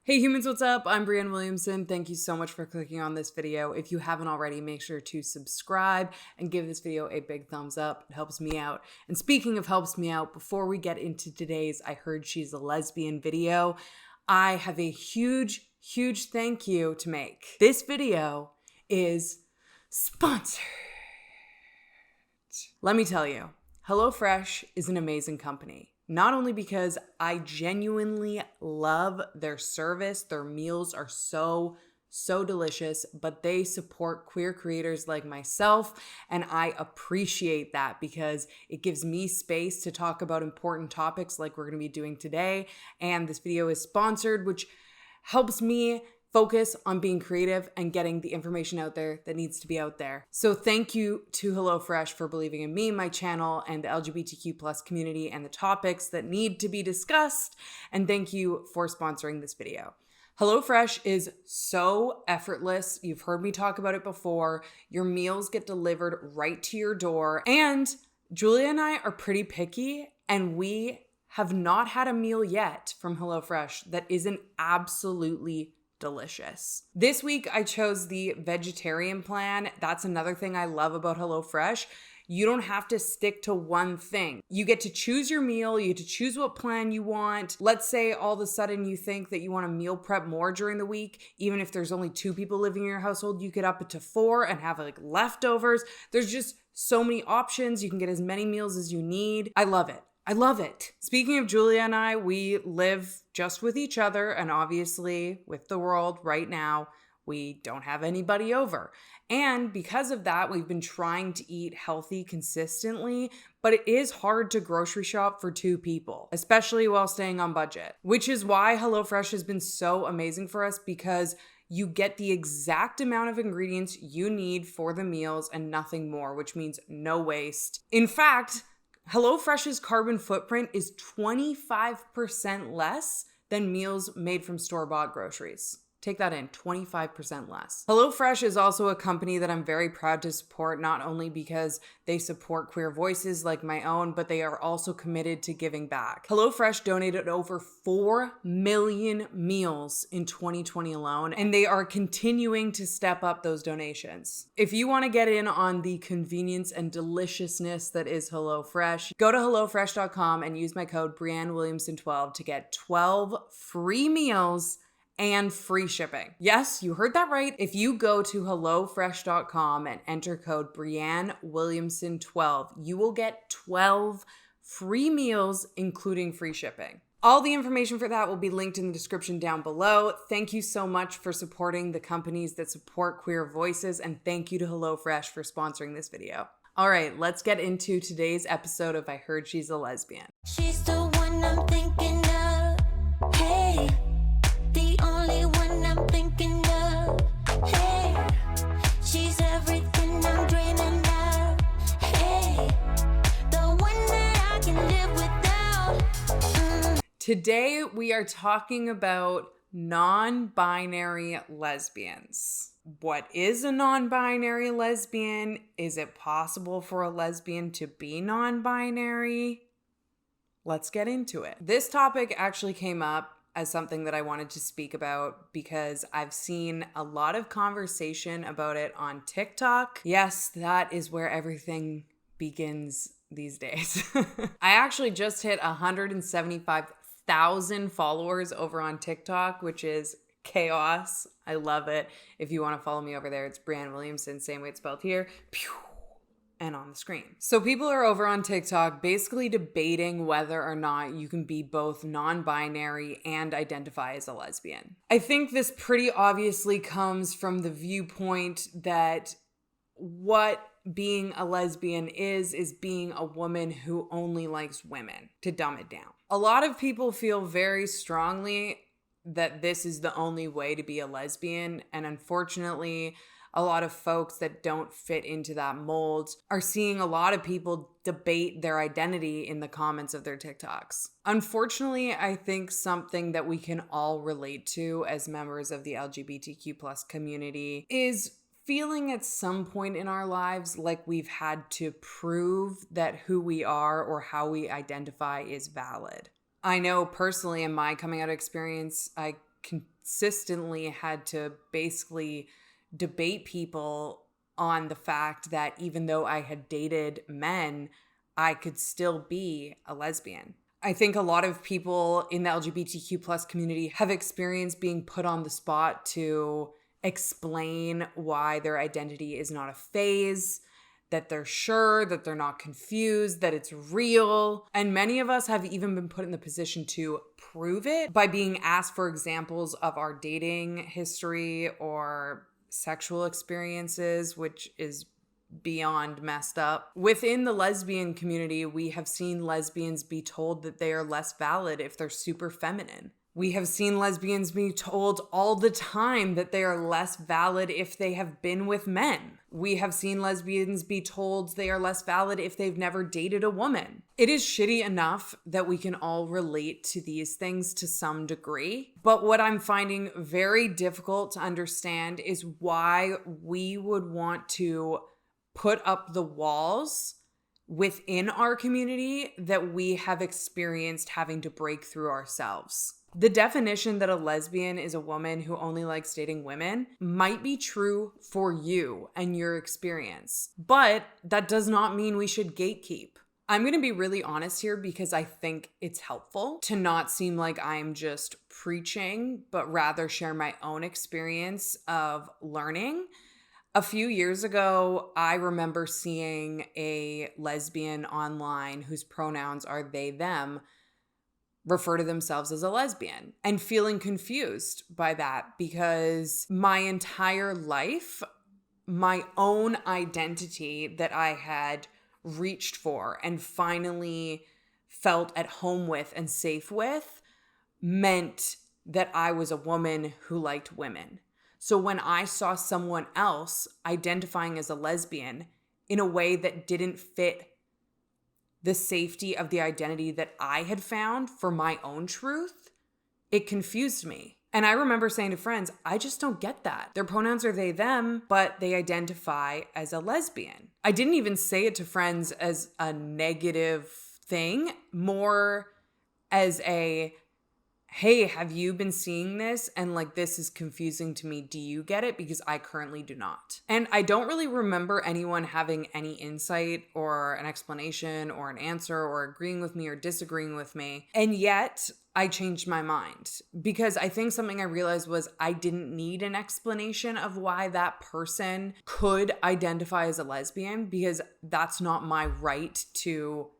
Hey humans, what's up? I'm Brianne Williamson. Thank you so much for clicking on this video. If you haven't already, make sure to subscribe and give this video a big thumbs up. It helps me out. And speaking of helps me out, before we get into today's I Heard She's a Lesbian video, I have a huge thank you to make. This video is sponsored. Let me tell you, HelloFresh is an amazing company. Not only because I genuinely love their service, their meals are so delicious, but they support queer creators like myself, and I appreciate that because it gives me space to talk about important topics like we're going to be doing today, and this video is sponsored, which helps me focus on being creative and getting the information out there that needs to be out there. So thank you to HelloFresh for believing in me, my channel, and the LGBTQ plus community and the topics that need to be discussed. And thank you for sponsoring this video. HelloFresh is so effortless. You've heard me talk about it before. Your meals get delivered right to your door. And Julia and I are pretty picky, and we have not had a meal yet from HelloFresh that isn't absolutely delicious. This week, I chose the vegetarian plan. That's another thing I love about HelloFresh. You don't have to stick to one thing. You get to choose your meal. You get to choose what plan you want. Let's say all of a sudden you think that you want to meal prep more during the week. Even if there's only 2 people living in your household, you could up it to 4 and have like leftovers. There's just so many options. You can get as many meals as you need. I love it. I love it. Speaking of Julia and I, we live just with each other, and obviously with the world right now, we don't have anybody over. And because of that, we've been trying to eat healthy consistently, but it is hard to grocery shop for 2 people, especially while staying on budget, which is why HelloFresh has been so amazing for us, because you get the exact amount of ingredients you need for the meals and nothing more, which means no waste. In fact, HelloFresh's carbon footprint is 25% less than meals made from store-bought groceries. Take that in, 25% less. HelloFresh is also a company that I'm very proud to support, not only because they support queer voices like my own, but they are also committed to giving back. HelloFresh donated over 4 million meals in 2020 alone, and they are continuing to step up those donations. If you want to get in on the convenience and deliciousness that is HelloFresh, go to HelloFresh.com and use my code BrianneWilliamson12 to get 12 free meals and free shipping. Yes, you heard that right. If you go to HelloFresh.com and enter code BrianneWilliamson12, you will get 12 free meals, including free shipping. All the information for that will be linked in the description down below. Thank you so much for supporting the companies that support queer voices, and thank you to HelloFresh for sponsoring this video. All right, let's get into today's episode of I Heard She's a Lesbian. She's the one I'm thinking of. Hey. The only one I'm thinking of. Hey, she's everything I'm dreaming of. Hey, the one that I can live without. Today we are talking about non-binary lesbians. What is a non-binary lesbian? Is it possible for a lesbian to be non-binary? Let's get into it. This topic actually came up as something that I wanted to speak about because I've seen a lot of conversation about it on TikTok. Yes, that is where everything begins these days. I actually just hit 175,000 followers over on TikTok, which is chaos. I love it. If you want to follow me over there, it's Brianne Williamson, same way it's spelled here. Pew! And on the screen. So people are over on TikTok basically debating whether or not you can be both non-binary and identify as a lesbian. I think this pretty obviously comes from the viewpoint that what being a lesbian is being a woman who only likes women, to dumb it down. A lot of people feel very strongly that this is the only way to be a lesbian, and unfortunately, a lot of folks that don't fit into that mold are seeing a lot of people debate their identity in the comments of their TikToks. Unfortunately, I think something that we can all relate to as members of the LGBTQ plus community is feeling at some point in our lives like we've had to prove that who we are or how we identify is valid. I know personally in my coming out experience, I consistently had to basically debate people on the fact that even though I had dated men, I could still be a lesbian. I think a lot of people in the LGBTQ plus community have experienced being put on the spot to explain why their identity is not a phase, that they're sure, that they're not confused, that it's real. And many of us have even been put in the position to prove it by being asked for examples of our dating history or sexual experiences, which is beyond messed up. Within the lesbian community, we have seen lesbians be told that they are less valid if they're super feminine. We have seen lesbians be told all the time that they are less valid if they have been with men. We have seen lesbians be told they are less valid if they've never dated a woman. It is shitty enough that we can all relate to these things to some degree. But what I'm finding very difficult to understand is why we would want to put up the walls within our community that we have experienced having to break through ourselves. The definition that a lesbian is a woman who only likes dating women might be true for you and your experience, but that does not mean we should gatekeep. I'm going to be really honest here because I think it's helpful to not seem like I'm just preaching, but rather share my own experience of learning. A few years ago, I remember seeing a lesbian online whose pronouns are they, them, refer to themselves as a lesbian and feeling confused by that because my entire life, my own identity that I had reached for and finally felt at home with and safe with meant that I was a woman who liked women. So when I saw someone else identifying as a lesbian in a way that didn't fit the safety of the identity that I had found for my own truth, it confused me. And I remember saying to friends, I just don't get that. Their pronouns are they, them, but they identify as a lesbian. I didn't even say it to friends as a negative thing, more as a, hey, have you been seeing this? And like, this is confusing to me. Do you get it? Because I currently do not. And I don't really remember anyone having any insight or an explanation or an answer or agreeing with me or disagreeing with me. And yet I changed my mind because I think something I realized was I didn't need an explanation of why that person could identify as a lesbian because that's not my right to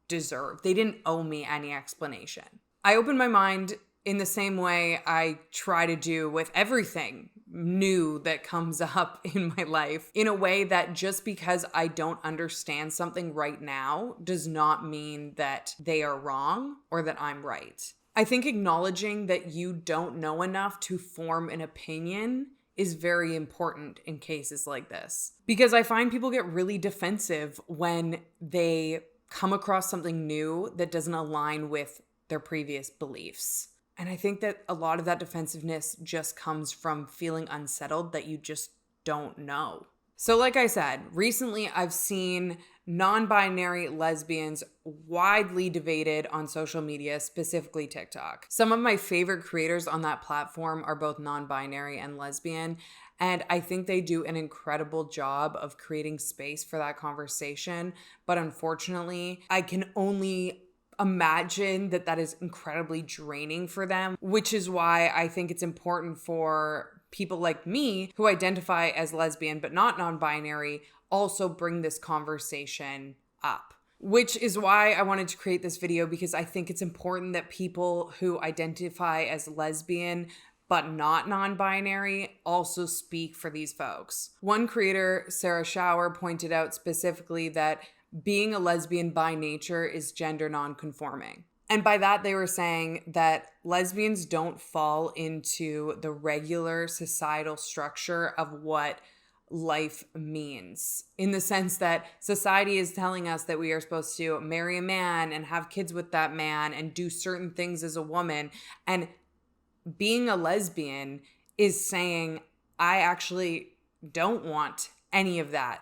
deserve. They didn't owe me any explanation. I opened my mind in the same way I try to do with everything new that comes up in my life, in a way that just because I don't understand something right now does not mean that they are wrong or that I'm right. I think acknowledging that you don't know enough to form an opinion is very important in cases like this, because I find people get really defensive when they come across something new that doesn't align with their previous beliefs. And I think that a lot of that defensiveness just comes from feeling unsettled that you just don't know. So like I said, recently I've seen non-binary lesbians widely debated on social media, specifically TikTok. Some of my favorite creators on that platform are both non-binary and lesbian, and I think they do an incredible job of creating space for that conversation. But unfortunately, I can only imagine that that is incredibly draining for them, which is why I think it's important for people like me who identify as lesbian but not non-binary also bring this conversation up. Which is why I wanted to create this video, because I think it's important that people who identify as lesbian but not non-binary also speak for these folks. One creator, Sarah Shower, pointed out specifically that being a lesbian by nature is gender non-conforming. And by that, they were saying that lesbians don't fall into the regular societal structure of what life means, in the sense that society is telling us that we are supposed to marry a man and have kids with that man and do certain things as a woman. And being a lesbian is saying, I actually don't want any of that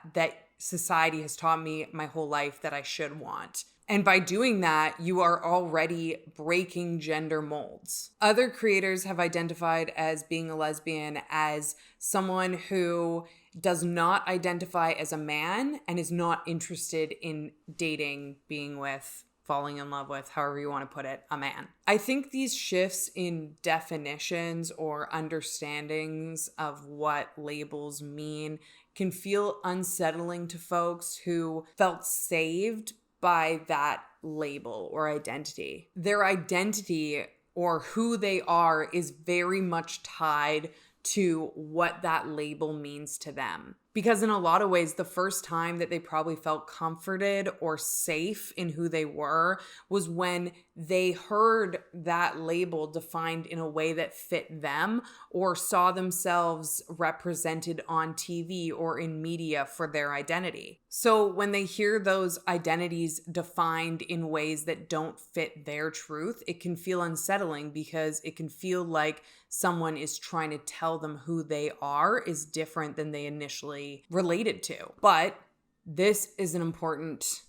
society has taught me my whole life that I should want. And by doing that, you are already breaking gender molds. Other creators have identified as being a lesbian as someone who does not identify as a man and is not interested in dating, being with, falling in love with, however you want to put it, a man. I think these shifts in definitions or understandings of what labels mean can feel unsettling to folks who felt saved by that label or identity. Their identity or who they are is very much tied to what that label means to them. Because in a lot of ways, the first time that they probably felt comforted or safe in who they were was when they heard that label defined in a way that fit them or saw themselves represented on TV or in media for their identity. So when they hear those identities defined in ways that don't fit their truth, it can feel unsettling because it can feel like someone is trying to tell them who they are is different than they initially related to. But this is an important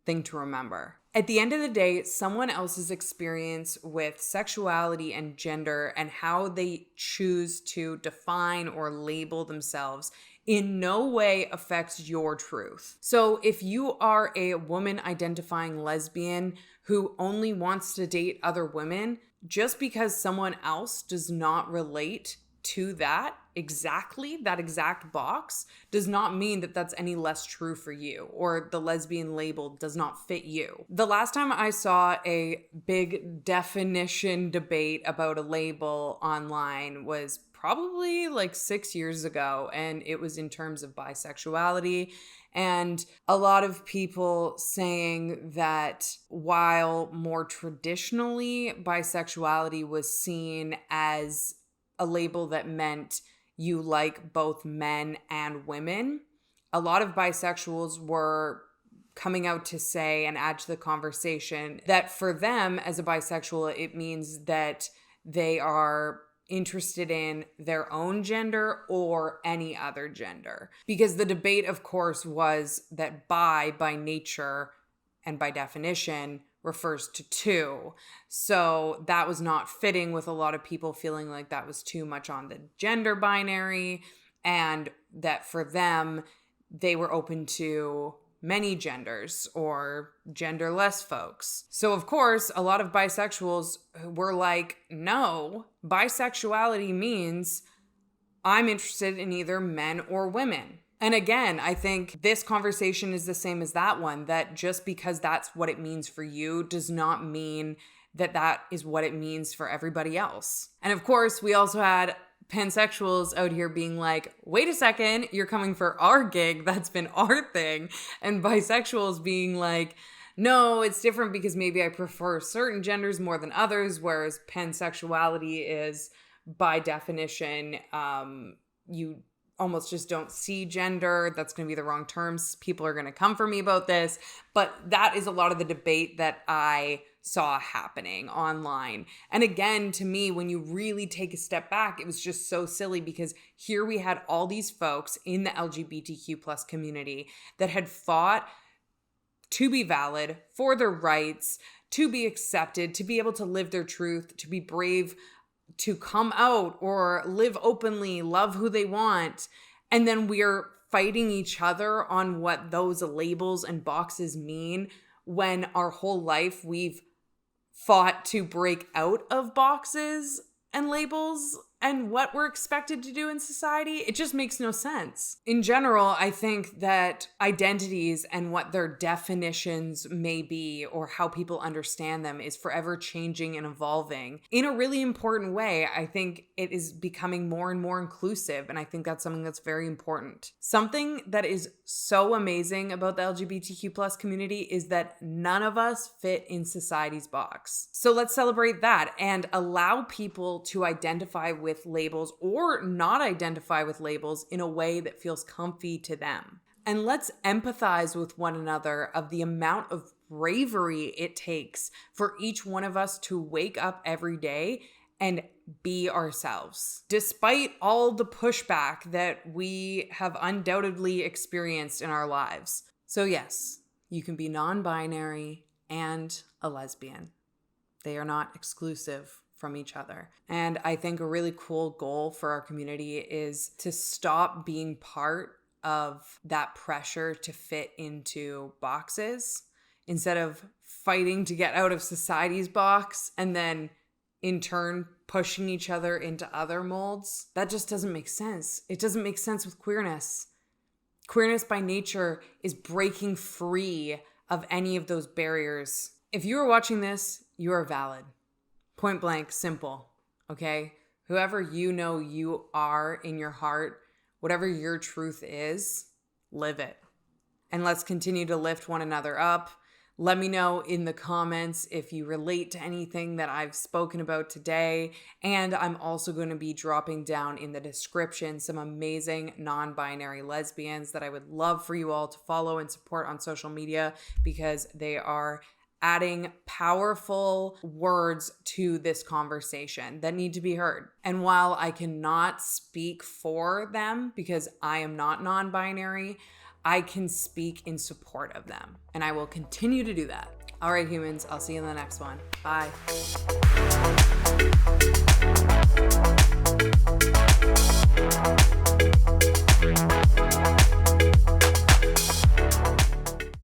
thing to remember. At the end of the day, someone else's experience with sexuality and gender and how they choose to define or label themselves in no way affects your truth. So if you are a woman identifying lesbian who only wants to date other women, just because someone else does not relate to that exact box does not mean that that's any less true for you or the lesbian label does not fit you. The last time I saw a big definition debate about a label online was probably like 6 years ago, and it was in terms of bisexuality. And a lot of people saying that while more traditionally bisexuality was seen as a label that meant you like both men and women, a lot of bisexuals were coming out to say and add to the conversation that for them as a bisexual, it means that they are interested in their own gender or any other gender. Because the debate, of course, was that by nature and by definition refers to two. So that was not fitting with a lot of people feeling like that was too much on the gender binary and that for them, they were open to many genders or genderless folks. So of course, a lot of bisexuals were like, no, bisexuality means I'm interested in either men or women. And again, I think this conversation is the same as that one, that just because that's what it means for you does not mean that that is what it means for everybody else. And of course, we also had pansexuals out here being like, wait a second, you're coming for our gig. That's been our thing. And bisexuals being like, no, it's different because maybe I prefer certain genders more than others, whereas pansexuality is by definition, you almost just don't see gender. That's going to be the wrong terms. People are going to come for me about this. But that is a lot of the debate that I saw happening online. And again, to me, when you really take a step back, it was just so silly because here we had all these folks in the LGBTQ plus community that had fought to be valid, for their rights, to be accepted, to be able to live their truth, to be brave, to come out or live openly, love who they want. And then we're fighting each other on what those labels and boxes mean when our whole life we've fought to break out of boxes and labels and what we're expected to do in society. It just makes no sense. In general, I think that identities and what their definitions may be or how people understand them is forever changing and evolving in a really important way. I think it is becoming more and more inclusive, and I think that's something that's very important. Something that is so amazing about the LGBTQ plus community is that none of us fit in society's box. So let's celebrate that and allow people to identify with labels or not identify with labels in a way that feels comfy to them. And let's empathize with one another of the amount of bravery it takes for each one of us to wake up every day and be ourselves, despite all the pushback that we have undoubtedly experienced in our lives. So yes, You can be non-binary and a lesbian. They are not exclusive from each other. And I think a really cool goal for our community is to stop being part of that pressure to fit into boxes instead of fighting to get out of society's box and then in turn pushing each other into other molds. That just doesn't make sense. It doesn't make sense with queerness. Queerness by nature is breaking free of any of those barriers. If you are watching this, you are valid. Point blank, simple, okay? Whoever you know you are in your heart, whatever your truth is, live it. And let's continue to lift one another up. Let me know in the comments if you relate to anything that I've spoken about today. And I'm also going to be dropping down in the description some amazing non-binary lesbians that I would love for you all to follow and support on social media because they are adding powerful words to this conversation that need to be heard. And while I cannot speak for them because I am not non-binary, I can speak in support of them. And I will continue to do that. All right, humans, I'll see you in the next one. Bye.